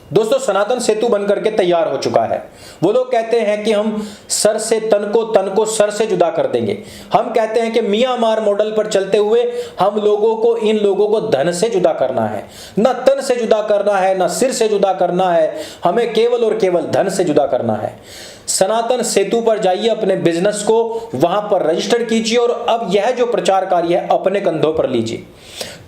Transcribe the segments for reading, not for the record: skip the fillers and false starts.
दोस्तों, सनातन सेतु बनकर के तैयार हो चुका है। वो लोग कहते हैं कि हम सर से तन को सर से जुदा कर देंगे। हम कहते हैं कि म्यांमार मॉडल पर चलते हुए हम लोगों को, इन लोगों को धन से जुदा करना है, ना तन से जुदा करना है, ना सिर से जुदा करना है, हमें केवल और केवल धन से जुदा करना है। सनातन सेतु पर जाइए, अपने बिजनेस को वहां पर रजिस्टर कीजिए और अब यह जो प्रचार कार्य है अपने कंधों पर लीजिए।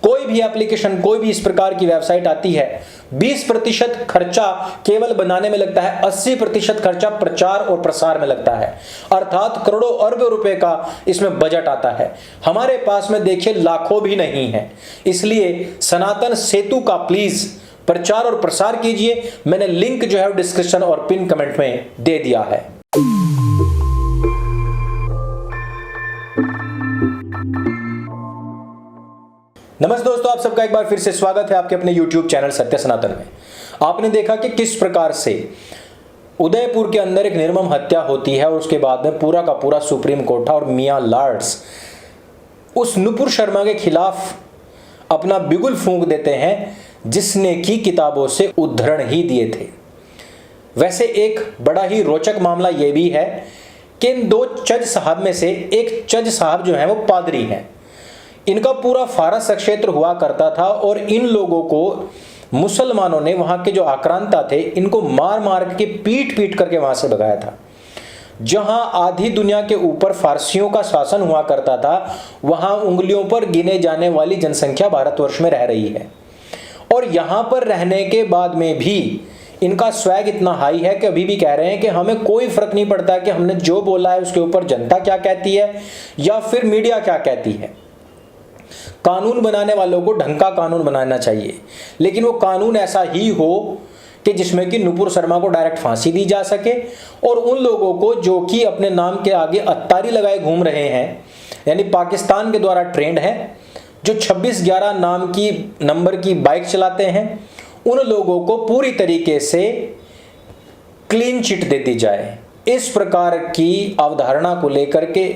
कोई भी एप्लीकेशन, कोई भी इस प्रकार की वेबसाइट आती है, 20% खर्चा केवल बनाने में लगता है, 80% खर्चा प्रचार और प्रसार में लगता है, अर्थात करोड़ों अरबों रुपए का इसमें बजट आता है। हमारे पास में देखिए लाखों भी नहीं है। इसलिए सनातन सेतु का प्लीज प्रचार और प्रसार कीजिए। मैंने लिंक जो है डिस्क्रिप्शन और पिन कमेंट में दे दिया है। नमस्ते दोस्तों, आप सबका एक बार फिर से स्वागत है आपके अपने YouTube चैनल सत्य सनातन में। आपने देखा कि किस प्रकार से उदयपुर के अंदर एक निर्मम हत्या होती है और उसके बाद में पूरा का पूरा सुप्रीम कोर्ट और मियां लॉर्ड्स उस नुपुर शर्मा के खिलाफ अपना बिगुल फूंक देते हैं, जिसने की किताबों से उद्धरण ही दिए थे। वैसे एक बड़ा ही रोचक मामला यह भी है कि इन दो जज साहब में से एक जज साहब जो है वो पादरी हैं। इनका पूरा फारस क्षेत्र हुआ करता था और इन लोगों को मुसलमानों ने, वहां के जो आक्रांता थे, इनको मार मार के पीट पीट करके वहां से भगाया था। जहां आधी दुनिया के ऊपर फारसियों का शासन हुआ करता था, वहां उंगलियों पर गिने जाने वाली जनसंख्या भारतवर्ष में रह रही है। और यहां पर रहने के बाद में भी इनका स्वैग इतना हाई है कि अभी भी कह रहे हैं कि हमें कोई फर्क नहीं पड़ता कि हमने जो बोला है उसके ऊपर जनता क्या कहती है या फिर मीडिया क्या कहती है। कानून बनाने वालों को ढंग का कानून बनाना चाहिए, लेकिन वो कानून ऐसा ही हो कि जिसमें कि नुपुर शर्मा को डायरेक्ट फांसी दी जा सके और उन लोगों को जो कि अपने नाम के आगे अत्तारी लगाए घूम रहे हैं, यानी पाकिस्तान के द्वारा ट्रेंड है, जो 2611 नाम की नंबर की बाइक चलाते हैं, उन लोगों को पूरी तरीके से क्लीन चिट दे दी जाए। इस प्रकार की अवधारणा को लेकर के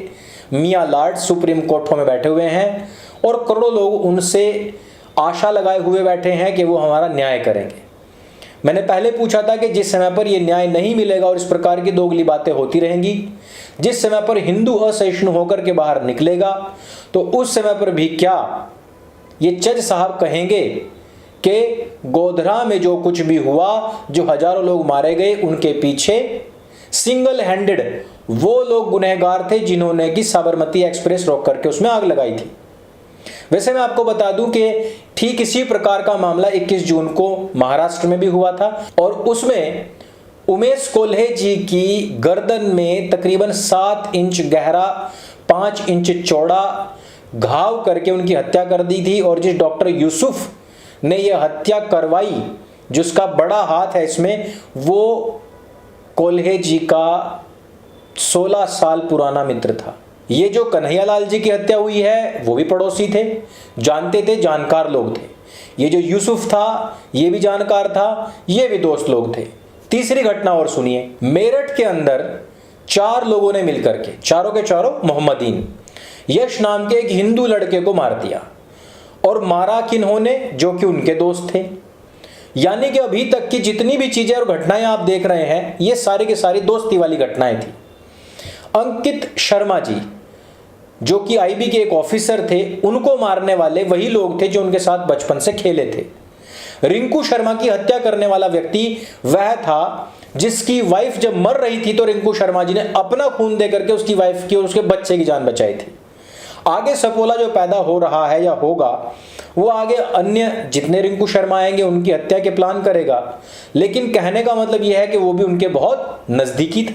मियां लॉर्ड सुप्रीम कोर्ट में बैठे हुए हैं और करोड़ों लोग उनसे आशा लगाए हुए बैठे हैं कि वो हमारा न्याय करेंगे। मैंने पहले पूछा था कि जिस समय पर ये न्याय नहीं मिलेगा और इस प्रकार की दोगली बातें होती रहेंगी, जिस समय पर हिंदू असहिष्णु होकर के बाहर निकलेगा, तो उस समय पर भी क्या ये जज साहब कहेंगे कि गोधरा में जो कुछ भी हुआ, जो हजारों लोग मारे गए, उनके पीछे सिंगल हैंडेड वो लोग गुनहगार थे जिन्होंने कि साबरमती एक्सप्रेस रोक करके उसमें आग लगाई थी। वैसे मैं आपको बता दूं कि ठीक इसी प्रकार का मामला 21 जून को महाराष्ट्र में भी हुआ था और उसमें उमेश कोल्हे जी की गर्दन में तकरीबन 7 इंच गहरा 5 इंच चौड़ा घाव करके उनकी हत्या कर दी थी। और जिस डॉक्टर यूसुफ ने यह हत्या करवाई, जिसका बड़ा हाथ है इसमें, वो कोल्हे जी का 16 साल पुराना मित्र था। ये जो कन्हैयालाल जी की हत्या हुई है वो भी पड़ोसी थे, जानते थे, जानकार लोग थे। ये जो यूसुफ था ये भी जानकार था, ये भी दोस्त लोग थे। तीसरी घटना और सुनिए, मेरठ के अंदर 4 लोगों ने मिलकर के, चारों के चारों मोहम्मदीन, यश नाम के एक हिंदू लड़के को मार दिया। और मारा किन्होंने? जो कि उनके दोस्त थे। यानी कि अभी तक की जितनी भी चीजें और घटनाएं आप देख रहे हैं, ये सारी की सारी दोस्ती वाली घटनाएं थी। अंकित शर्मा जी जो कि आईबी के एक ऑफिसर थे, उनको मारने वाले वही लोग थे जो उनके साथ बचपन से खेले थे। रिंकू शर्मा की हत्या करने वाला व्यक्ति वह था जिसकी वाइफ जब मर रही थी तो रिंकू शर्मा जी ने अपना खून दे करके उसकी वाइफ की और उसके बच्चे की जान बचाई थी। आगे सपोला जो पैदा हो रहा है या होगा, वो आगे अन्य जितने रिंकू शर्मा आएंगे उनकी हत्या के प्लान करेगा। लेकिन कहने का मतलब यह है कि वो भी उनके बहुत नजदीकी थे।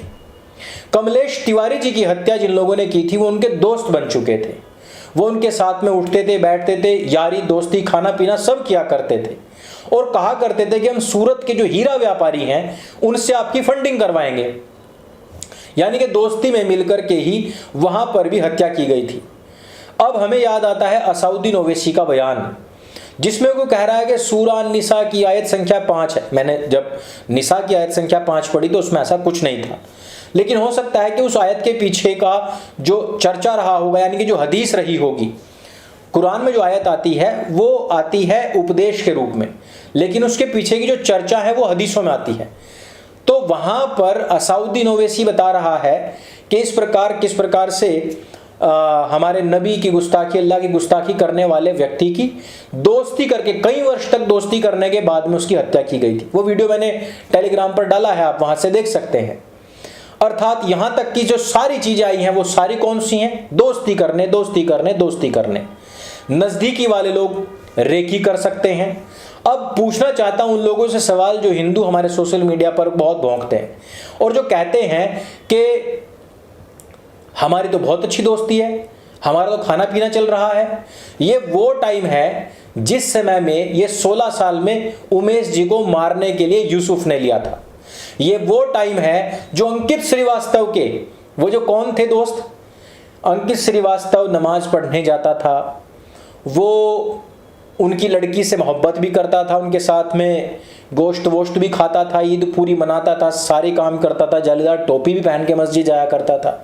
कमलेश तिवारी जी की हत्या जिन लोगों ने की थी वो उनके दोस्त बन चुके थे। वो उनके साथ में उठते थे, बैठते थे, यारी दोस्ती खाना पीना सब किया करते थे और कहा करते थे कि हम सूरत के जो हीरा व्यापारी हैं उनसे आपकी फंडिंग करवाएंगे। यानी कि दोस्ती में मिलकर के ही वहां पर भी हत्या की गई थी। अब हमें याद आता है असाउद्दीन ओवैसी का बयान, जिसमें वो कह रहा है कि सूरा निसा की आयत संख्या 5 है। मैंने जब निसा की आयत संख्या 5 पढ़ी तो उसमें ऐसा कुछ नहीं था, लेकिन हो सकता है कि उस आयत के पीछे का जो चर्चा रहा होगा, यानी कि जो हदीस रही होगी। कुरान में जो आयत आती है वो आती है उपदेश के रूप में, लेकिन उसके पीछे की जो चर्चा है वो हदीसों में आती है। तो वहां पर असाउद्दीन ओवैसी बता रहा है कि किस प्रकार से हमारे नबी की गुस्ताखी, अल्लाह की गुस्ताखी करने वाले व्यक्ति की दोस्ती करके कई वर्ष तक दोस्ती करने के बाद में उसकी हत्या की गई थी। वो वीडियो मैंने टेलीग्राम पर डाला है, आप वहां से देख सकते हैं। अर्थात यहां तक की जो सारी चीजें आई हैं वो सारी कौन सी हैं? दोस्ती करने, दोस्ती करने, दोस्ती करने। नजदीकी वाले लोग रेकी कर सकते हैं। अब पूछना चाहता हूं उन लोगों से सवाल जो हिंदू हमारे सोशल मीडिया पर बहुत भौंकते हैं और जो कहते हैं कि हमारी तो बहुत अच्छी दोस्ती है, हमारा तो खाना पीना चल रहा है। ये वो टाइम है जिस समय में ये 16 साल में उमेश जी को मारने के लिए यूसुफ ने लिया था। ये वो टाइम है जो अंकित श्रीवास्तव के, वो जो कौन थे दोस्त, अंकित श्रीवास्तव नमाज पढ़ने जाता था, वो उनकी लड़की से मोहब्बत भी करता था, उनके साथ में गोश्त वोश्त भी खाता था, ईद पूरी मनाता था, सारे काम करता था, जालीदार टोपी भी पहन के मस्जिद जाया करता था।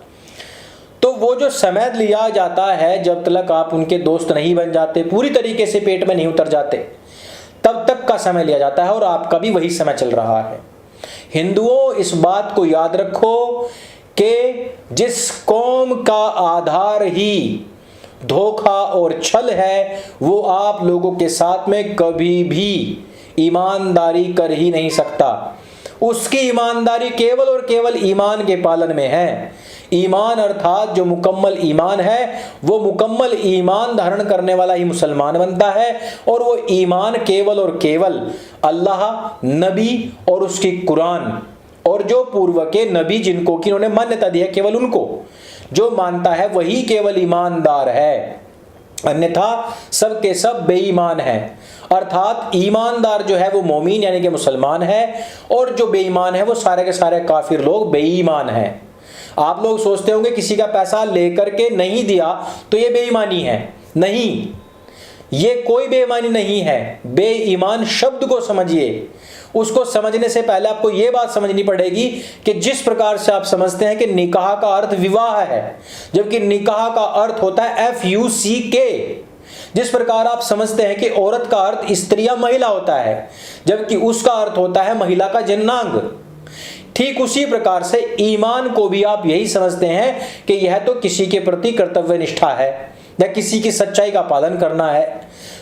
तो वो जो समय लिया जाता है जब तक आप उनके दोस्त नहीं बन जाते, पूरी तरीके से पेट में नहीं उतर जाते, तब तक का समय लिया जाता है और आपका भी वही समय चल रहा है। हिंदुओं, इस बात को याद रखो कि जिस कौम का आधार ही धोखा और छल है वो आप लोगों के साथ में कभी भी ईमानदारी कर ही नहीं सकता। उसकी ईमानदारी केवल और केवल ईमान के पालन में है। ईमान अर्थात जो मुकम्मल ईमान है वो मुकम्मल ईमान धारण करने वाला ही मुसलमान बनता है और वो ईमान केवल और केवल अल्लाह, नबी और उसकी कुरान और जो पूर्व के नबी जिनको कि उन्होंने मान्यता दी है केवल उनको जो मानता है वही केवल ईमानदार है, अन्यथा सब के सब बेईमान है। अर्थात ईमानदार जो है वो मोमीन यानी कि मुसलमान है और जो बेईमान है वो सारे के सारे काफिर लोग बेईमान हैं। आप लोग सोचते होंगे किसी का पैसा लेकर के नहीं दिया तो ये बेईमानी है। नहीं, ये कोई बेईमानी नहीं है। बेईमान शब्द को समझिए। उसको समझने से पहले आपको यह बात समझनी पड़ेगी कि जिस प्रकार से आप समझते हैं कि निकाह का अर्थ विवाह है, जबकि निकाह का अर्थ होता है FUCK, जिस प्रकार आप समझते हैं कि औरत का अर्थ स्त्री या महिला होता है, जबकि उसका अर्थ होता है महिला का जन्नांग, ठीक उसी प्रकार से ईमान को भी आप यही समझते हैं कि यह तो किसी के प्रति कर्तव्य निष्ठा है या किसी की सच्चाई का पालन करना है,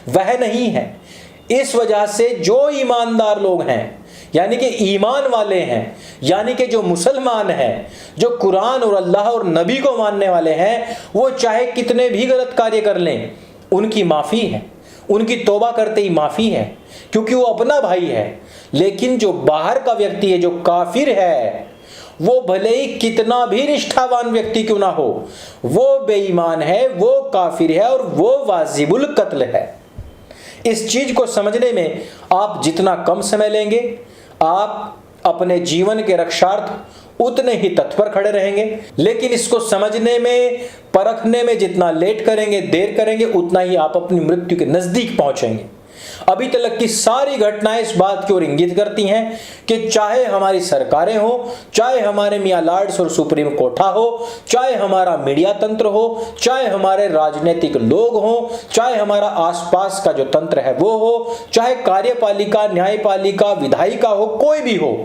वह नहीं है। इस वजह से जो ईमानदार लोग हैं यानी कि ईमान वाले हैं, यानी कि जो मुसलमान हैं, जो कुरान और अल्लाह और नबी को मानने वाले हैं, वो चाहे कितने भी गलत कार्य कर लें उनकी माफ़ी है, उनकी तौबा करते ही माफ़ी है, क्योंकि वो अपना भाई है। लेकिन जो बाहर का व्यक्ति है, जो काफिर है, वो भले ही कितना भी निष्ठावान व्यक्ति क्यों ना हो, वो बेईमान है, वो काफिर है और वो वाजिबुल कत्ल है। इस चीज को समझने में आप जितना कम समय लेंगे, आप अपने जीवन के रक्षार्थ उतने ही तत्पर खड़े रहेंगे। लेकिन इसको समझने में, परखने में जितना लेट करेंगे, देर करेंगे, उतना ही आप अपनी मृत्यु के नजदीक पहुंचेंगे। अभी तक की सारी घटनाएं इस बात की ओर इंगित करती हैं कि चाहे हमारी सरकारें हो, चाहे हमारे मियां लॉर्ड्स और सुप्रीम कोर्ट हो, चाहे हमारा मीडिया तंत्र हो, चाहे हमारे राजनीतिक लोग हो, चाहे हमारा आसपास का जो तंत्र है वो हो, चाहे कार्यपालिका, न्यायपालिका, विधायिका हो, कोई भी हो,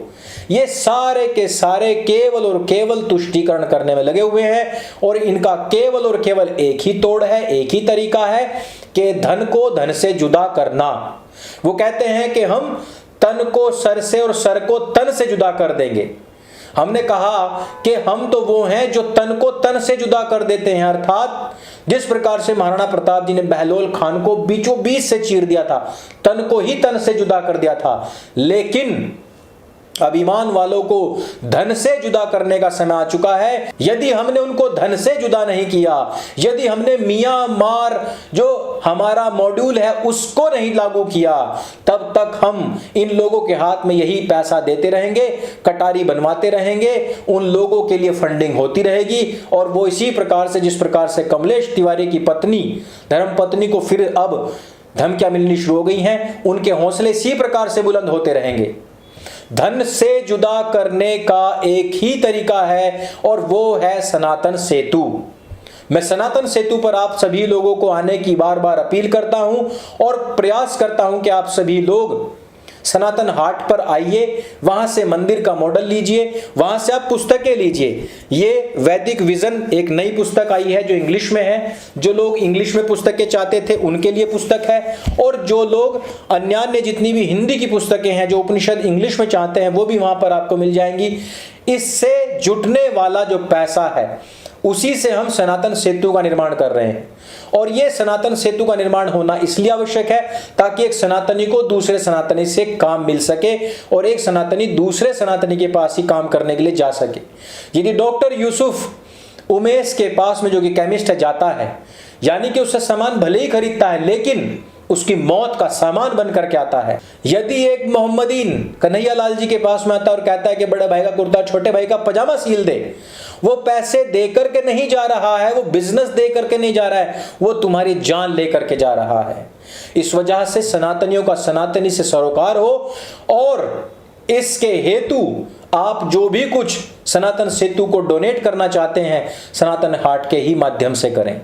ये सारे के सारे केवल और केवल तुष्टीकरण करने में लगे हुए हैं और इनका केवल और केवल एक ही तोड़ है, एक ही तरीका है कि धन को धन से जुदा करना। वो कहते हैं कि हम तन को सर से और सर को तन से जुदा कर देंगे। हमने कहा कि हम तो वो हैं जो तन को तन से जुदा कर देते हैं। अर्थात जिस प्रकार से महाराणा प्रताप जी ने बहलोल खान को बीचों बीच से चीर दिया था, तन को ही तन से जुदा कर दिया था। लेकिन अब ईमान वालों को धन से जुदा करने का समय आ चुका है। यदि हमने उनको धन से जुदा नहीं किया, यदि हमने मियां मार जो हमारा मॉड्यूल है उसको नहीं लागू किया, तब तक हम इन लोगों के हाथ में यही पैसा देते रहेंगे, कटारी बनवाते रहेंगे, उन लोगों के लिए फंडिंग होती रहेगी और वो इसी प्रकार से, जिस प्रकार से कमलेश तिवारी की पत्नी, धर्मपत्नी को फिर अब धमकियां मिलनी शुरू हो गई हैं, उनके हौसले इसी प्रकार से बुलंद होते रहेंगे। धन से जुदा करने का एक ही तरीका है और वो है सनातन सेतु। मैं सनातन सेतु पर आप सभी लोगों को आने की बार बार अपील करता हूं और प्रयास करता हूं कि आप सभी लोग सनातन हाट पर आइए, वहां से मंदिर का मॉडल लीजिए, वहां से आप पुस्तकें लीजिए। ये वैदिक विजन एक नई पुस्तक आई है जो इंग्लिश में है। जो लोग इंग्लिश में पुस्तकें चाहते थे उनके लिए पुस्तक है, और जो लोग अन्य जितनी भी हिंदी की पुस्तकें हैं जो उपनिषद इंग्लिश में चाहते हैं वो भी वहां पर आपको मिल जाएंगी। इससे जुटने वाला जो पैसा है उसी से हम सनातन सेतु का निर्माण कर रहे हैं, और यह सनातन सेतु का निर्माण होना इसलिए आवश्यक है ताकि एक सनातनी को दूसरे सनातनी से काम मिल सके और एक सनातनी दूसरे सनातनी के पास ही काम करने के लिए जा सके। यदि डॉक्टर यूसुफ उमेश के पास में जो कि केमिस्ट है जाता है, यानी कि उससे सामान भले ही खरीदता है लेकिन उसकी मौत का सामान बन करके आता है। यदि एक मोहम्मदीन कन्हैया लाल जी के पास में आता है और कहता है कि बड़े भाई का कुर्ता छोटे भाई का पजामा सील दे, वो पैसे दे करके नहीं जा रहा है, वो बिजनेस दे करके नहीं जा रहा है, वो तुम्हारी जान लेकर के जा रहा है। इस वजह से सनातनियों का सनातनी से सरोकार हो, और इसके हेतु आप जो भी कुछ सनातन सेतु को डोनेट करना चाहते हैं सनातन हाट के ही माध्यम से करें।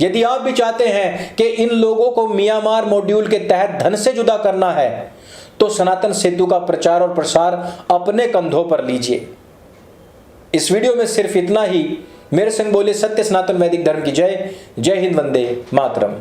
यदि आप भी चाहते हैं कि इन लोगों को म्यांमार मॉड्यूल के तहत धन से जुदा करना है तो सनातन सेतु का प्रचार और प्रसार अपने कंधों पर लीजिए। इस वीडियो में सिर्फ इतना ही। मेरे संग बोले सत्य सनातन वैदिक धर्म की जय। जय हिंद, वंदे मातरम।